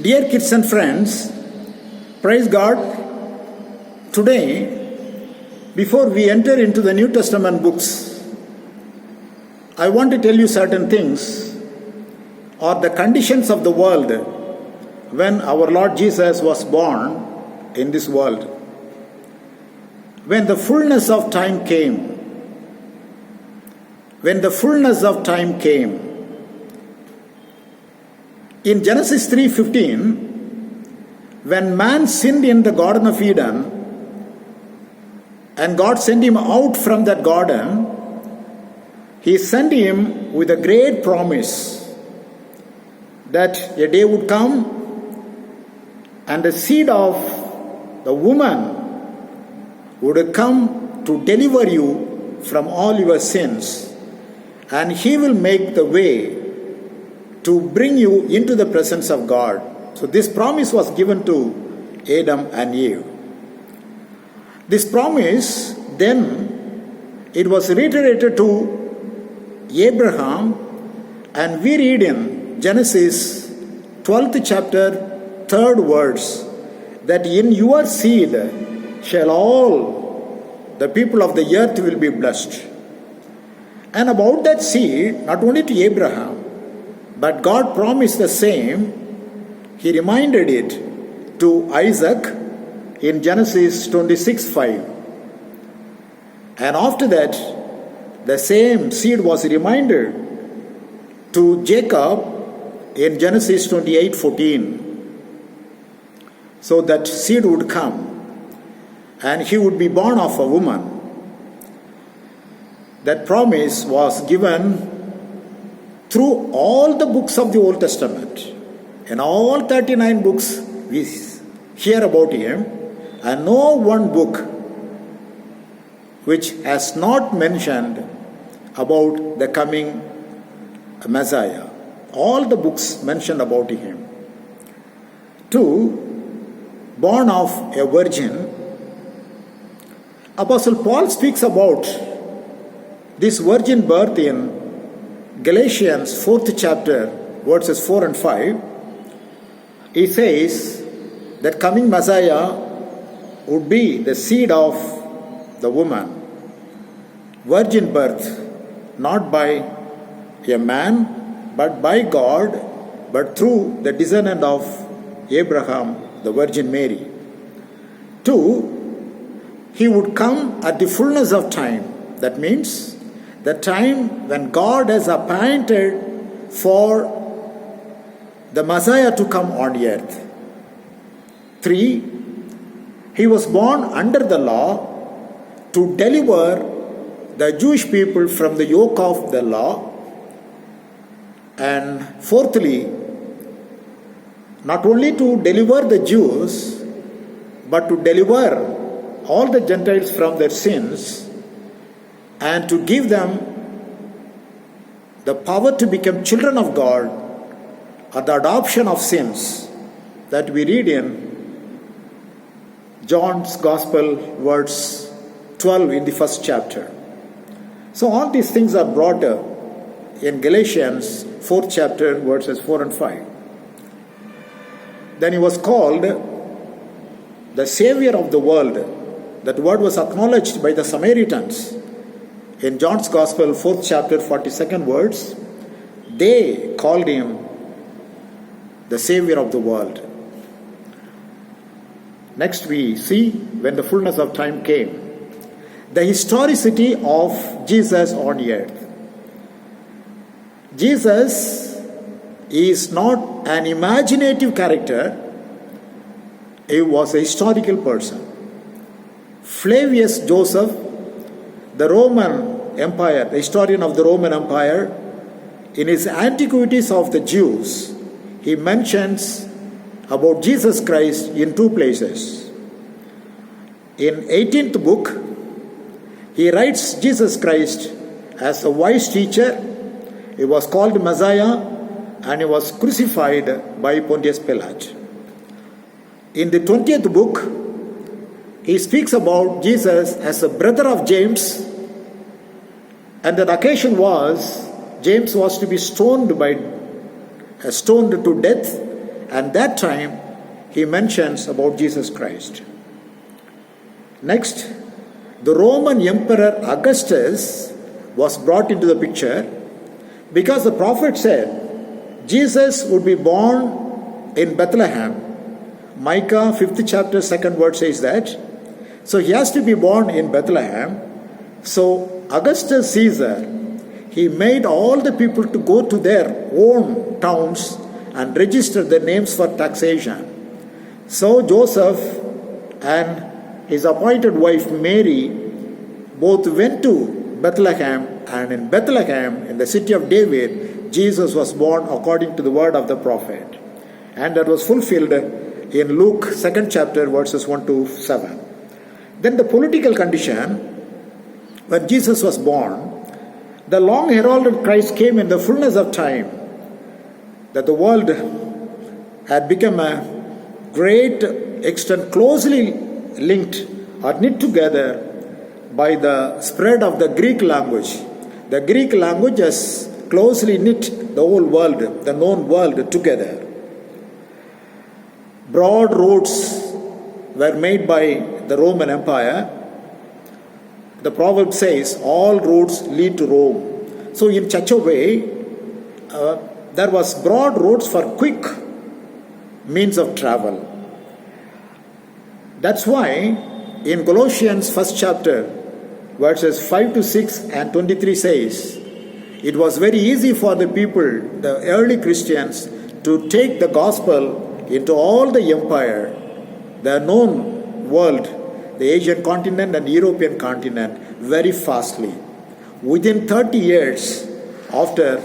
Dear kids and friends, praise God. Today, before we enter into the New Testament books, I want to tell you certain things or the conditions of the world when our Lord Jesus was born in this world. When the fullness of time came, in Genesis 3:15, when man sinned in the Garden of Eden and God sent him out from that garden, he sent him with a great promise that a day would come and the seed of the woman would come to deliver you from all your sins, and he will make the way to bring you into the presence of God. So this promise was given to Adam and Eve. This promise, then, it was reiterated to Abraham, and we read in Genesis 12th chapter, 3rd verse, that in your seed shall all the people of the earth will be blessed. And about that seed, not only to Abraham, but God promised the same. He reminded it to Isaac in Genesis 26:5. And after that, the same seed was reminded to Jacob in Genesis 28:14. So that seed would come and he would be born of a woman. That promise was given through all the books of the Old Testament. In all 39 books we hear about him, and no one book which has not mentioned about the coming Messiah. All the books mentioned about him. 2. Born of a virgin. Apostle Paul speaks about this virgin birth in Galatians 4th chapter, verses 4 and 5, he says that coming Messiah would be the seed of the woman. Virgin birth, not by a man, but by God, but through the descendant of Abraham, the Virgin Mary. 2, he would come at the fullness of time. That means the time when God has appointed for the Messiah to come on earth. 3, he was born under the law to deliver the Jewish people from the yoke of the law. And 4thly, not only to deliver the Jews, but to deliver all the Gentiles from their sins, and to give them the power to become children of God, or the adoption of sins, that we read in John's Gospel, verse 12 in the 1st chapter. So all these things are brought up in Galatians 4th chapter, verses 4 and 5. Then he was called the Savior of the world. That word was acknowledged by the Samaritans. In John's Gospel, 4th chapter, 42nd verse, they called him the Savior of the world. Next we see when the fullness of time came, the historicity of Jesus on earth. Jesus is not an imaginative character, he was a historical person. Flavius Joseph, the Roman Empire, the historian of the Roman Empire, in his Antiquities of the Jews, he mentions about Jesus Christ in 2 places. In 18th book, he writes Jesus Christ as a wise teacher. He was called Messiah and he was crucified by Pontius Pilate. In the 20th book, he speaks about Jesus as a brother of James, and the occasion was James was to be stoned to death, and that time he mentions about Jesus Christ. Next, the Roman Emperor Augustus was brought into the picture because the prophet said Jesus would be born in Bethlehem. Micah 5th chapter 2nd word says that. So he has to be born in Bethlehem. So Augustus Caesar, he made all the people to go to their own towns and register their names for taxation. So Joseph and his appointed wife Mary both went to Bethlehem, and in Bethlehem, in the city of David, Jesus was born according to the word of the prophet. And that was fulfilled in Luke 2nd chapter verses 1 to 7. Then the political condition, when Jesus was born, the long heralded Christ came in the fullness of time, that the world had become a great extent closely linked or knit together by the spread of the Greek language. The Greek language has closely knit the whole world, the known world, together. Broad roads were made by the Roman Empire. The proverb says, all roads lead to Rome. So in such a way, there was broad roads for quick means of travel. That's why in Colossians 1st chapter, verses 5 to 6 and 23 says, it was very easy for the people, the early Christians, to take the gospel into all the empire, the known world, the Asian continent and European continent, very fastly. Within 30 years after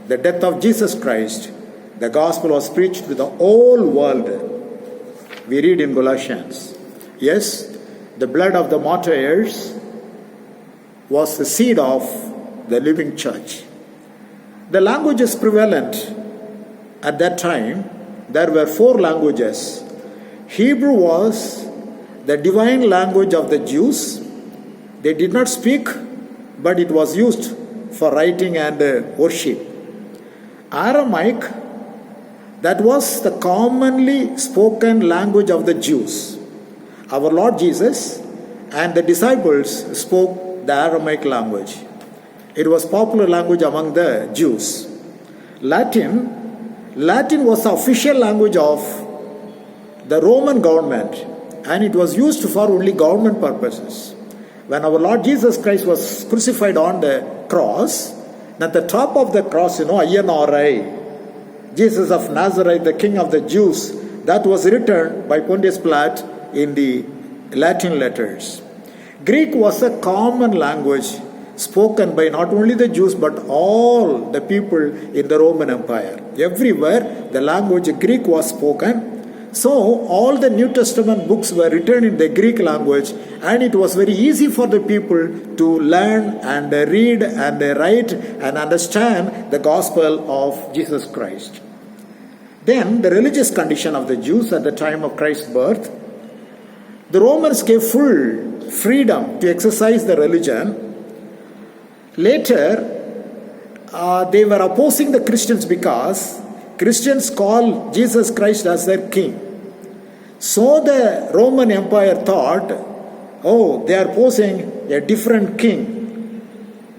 the death of Jesus Christ, the gospel was preached to the whole world. We read in Galatians, yes, the blood of the martyrs was the seed of the living church. The languages prevalent at that time, there were 4 languages. Hebrew was the divine language of the Jews. They did not speak, but it was used for writing and worship. Aramaic, that was the commonly spoken language of the Jews. Our Lord Jesus and the disciples spoke the Aramaic language. It was popular language among the Jews. Latin was the official language of the Roman government, and it was used for only government purposes. When our Lord Jesus Christ was crucified on the cross, at the top of the cross, INRI, Jesus of Nazareth, the King of the Jews, that was written by Pontius Pilate in the Latin letters. Greek was a common language spoken by not only the Jews but all the people in the Roman Empire. Everywhere the language Greek was spoken. So all the New Testament books were written in the Greek language, and it was very easy for the people to learn and read and write and understand the gospel of Jesus Christ. Then the religious condition of the Jews at the time of Christ's birth. The Romans gave full freedom to exercise the religion. Later, they were opposing the Christians because Christians call Jesus Christ as their king. So the Roman Empire thought, they are opposing a different king,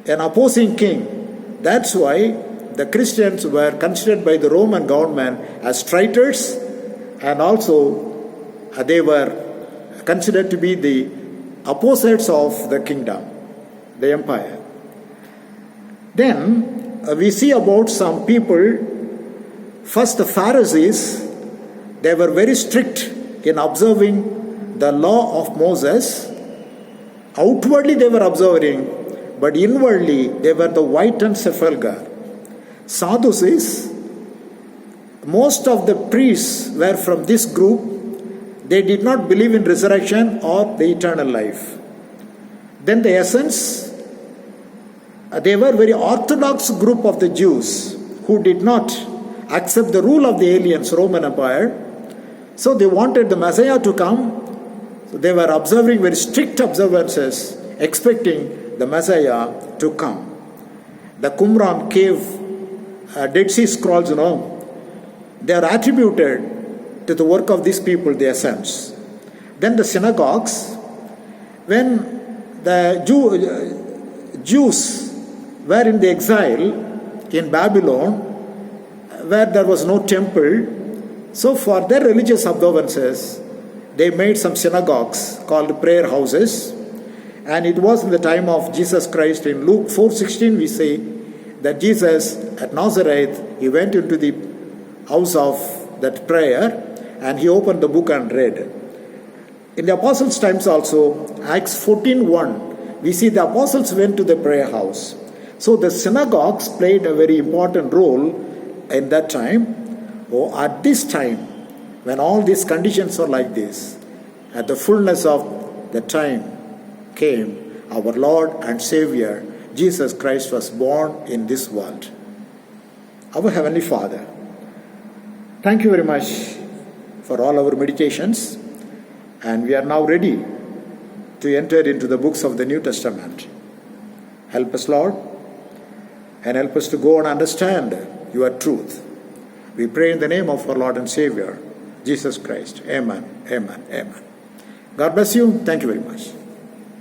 an opposing king. That's why the Christians were considered by the Roman government as traitors, and also they were considered to be the opposites of the kingdom, the empire. Then we see about some people. First, the Pharisees, they were very strict in observing the law of Moses. Outwardly they were observing, but inwardly they were the whitened sepulchre. Sadducees, most of the priests were from this group. They did not believe in resurrection or the eternal life. Then the Essenes, they were very orthodox group of the Jews who did not accept the rule of the aliens, Roman Empire. So they wanted the Messiah to come. So they were observing very strict observances, expecting the Messiah to come. The Qumran cave, Dead Sea Scrolls, they are attributed to the work of these people, the essence. Then the synagogues, when the Jews were in the exile in Babylon, where there was no temple, so for their religious observances, they made some synagogues called prayer houses. And it was in the time of Jesus Christ. In Luke 4:16 we say that Jesus at Nazareth, he went into the house of that prayer and he opened the book and read. In the apostles' times also, Acts 14:1, we see the apostles went to the prayer house. So the synagogues played a very important role in that time. Or at this time, when all these conditions are like this, at the fullness of the time came, our Lord and Savior, Jesus Christ, was born in this world. Our Heavenly Father, thank you very much for all our meditations, and we are now ready to enter into the books of the New Testament. Help us, Lord, and help us to go and understand your truth. We pray in the name of our Lord and Savior, Jesus Christ. Amen, amen, amen. God bless you. Thank you very much.